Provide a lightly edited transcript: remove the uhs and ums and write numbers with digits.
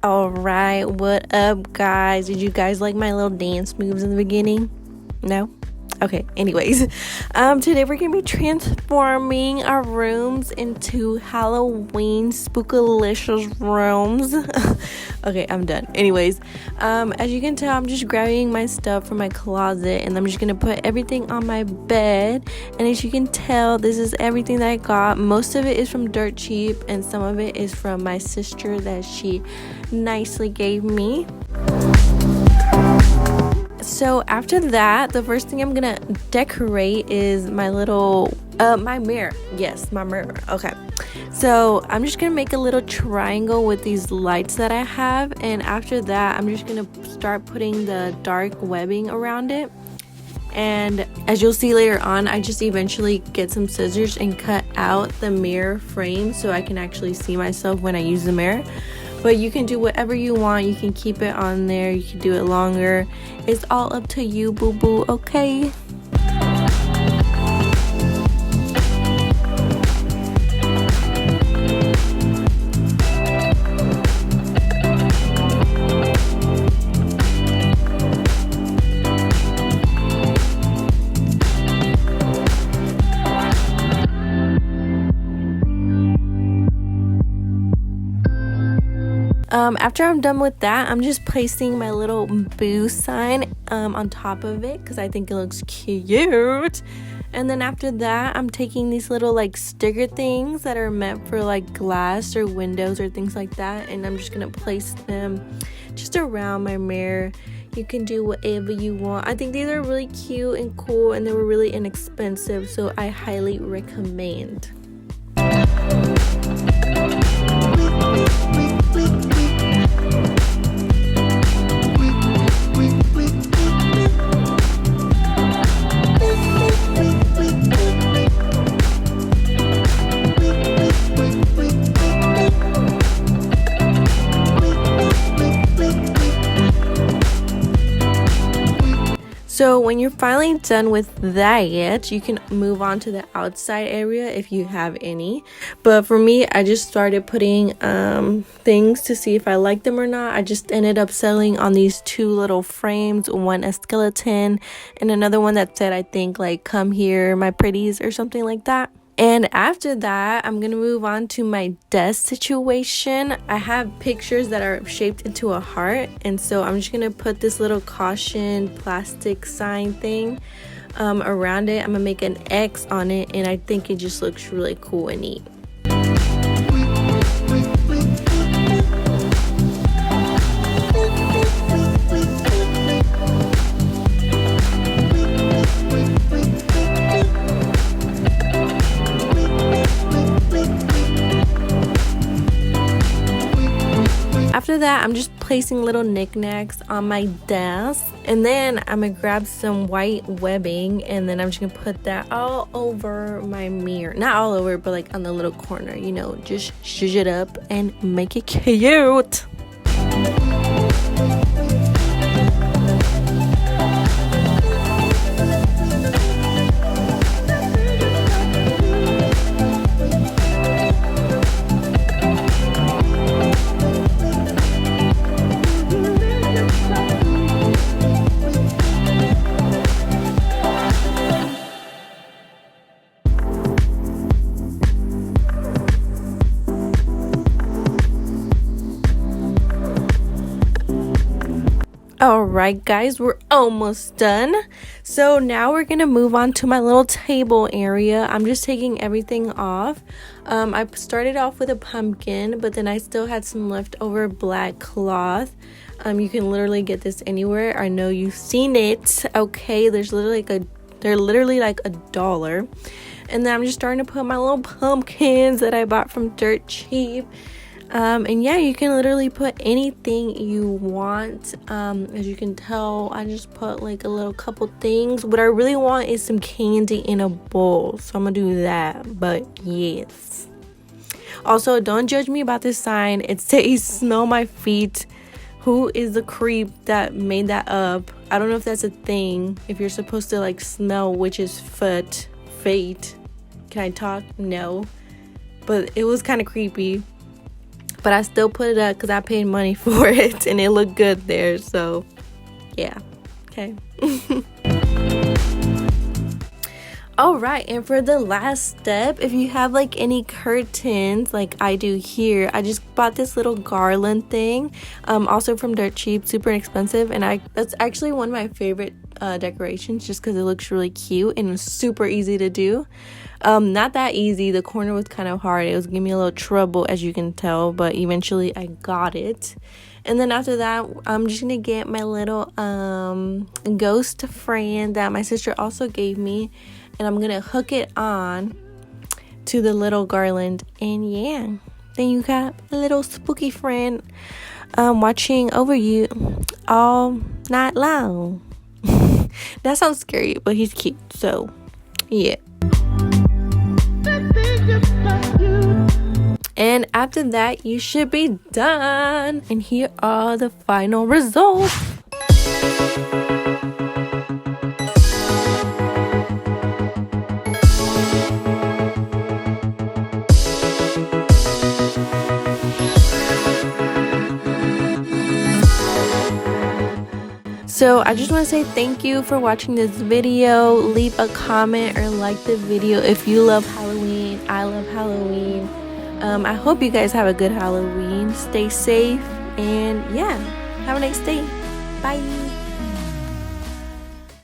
All right, what up, guys? Did you guys like my little dance moves in the beginning? No? Okay, anyways, today we're gonna be transforming our rooms into Halloween spookalicious rooms. Okay, I'm done. Anyways, as you can tell, I'm just grabbing my stuff from my closet and I'm just gonna put everything on my bed. And as you can tell, this is everything that I got. Most of it is from Dirt Cheap and some of it is from my sister that she nicely gave me. So after that, the first thing I'm gonna decorate is my little my mirror. Yes, my mirror. Okay, so I'm just gonna make a little triangle with these lights that I have, and after that I'm just gonna start putting the dark webbing around it. And as you'll see later on, I just eventually get some scissors and cut out the mirror frame so I can actually see myself when I use the mirror. But you can do whatever you want. You can keep it on there, you can do it longer. It's all up to you, boo boo, okay? After I'm done with that, I'm just placing my little boo sign on top of it because I think it looks cute. And then after that, I'm taking these little like sticker things that are meant for like glass or windows or things like that, and I'm just gonna place them just around my mirror. You can do whatever you want. I think these are really cute and cool, and they were really inexpensive, so I highly recommend. So when you're finally done with that, you can move on to the outside area if you have any. But for me, I just started putting things to see if I like them or not. I just ended up settling on these two little frames, one a skeleton and another one that said, I think, like, come here, my pretties, or something like that. And after that, I'm going to move on to my desk situation. I have pictures that are shaped into a heart. And so I'm just going to put this little caution plastic sign thing around it. I'm going to make an X on it. And I think it just looks really cool and neat. After that, I'm just placing little knickknacks on my desk, and then I'm gonna grab some white webbing, and then I'm just gonna put that all over my mirror. Not all over, but like on the little corner, you know, just zhuzh it up and make it cute. Alright guys, we're almost done. So now we're gonna move on to my little table area. I'm just taking everything off. I started off with a pumpkin, but then I still had some leftover black cloth. You can literally get this anywhere. I know you've seen it. Okay, they're literally like $1. And then I'm just starting to put my little pumpkins that I bought from Dirt Cheap. And yeah, you can literally put anything you want. As you can tell, I just put like a little couple things. What I really want is some candy in a bowl, so I'm gonna do that. But yes, also don't judge me about this sign. It says smell my feet. Who is the creep that made that up? I don't know if that's a thing, if you're supposed to like smell witch's fate. Can I talk? No, but it was kind of creepy. but I still put it up because I paid money for it and it looked good there. So yeah, okay. All right, and for the last step, if you have like any curtains like I do here, I just bought this little garland thing, also from Dirt Cheap, super inexpensive, and that's actually one of my favorite decorations just because it looks really cute and it's super easy to do. Not that easy. The corner was kind of hard. It was giving me a little trouble, as you can tell, but eventually I got it. And then after that, I'm just gonna get my little ghost friend that my sister also gave me, and I'm gonna hook it on to the little garland. And yeah, then you got a little spooky friend watching over you all night long. That sounds scary, but he's cute, so yeah. And after that, you should be done. And here are the final results. So I just want to say thank you for watching this video. Leave a comment or like the video if you love Halloween. I love Halloween. I hope you guys have a good Halloween. Stay safe and yeah, have a nice day. Bye.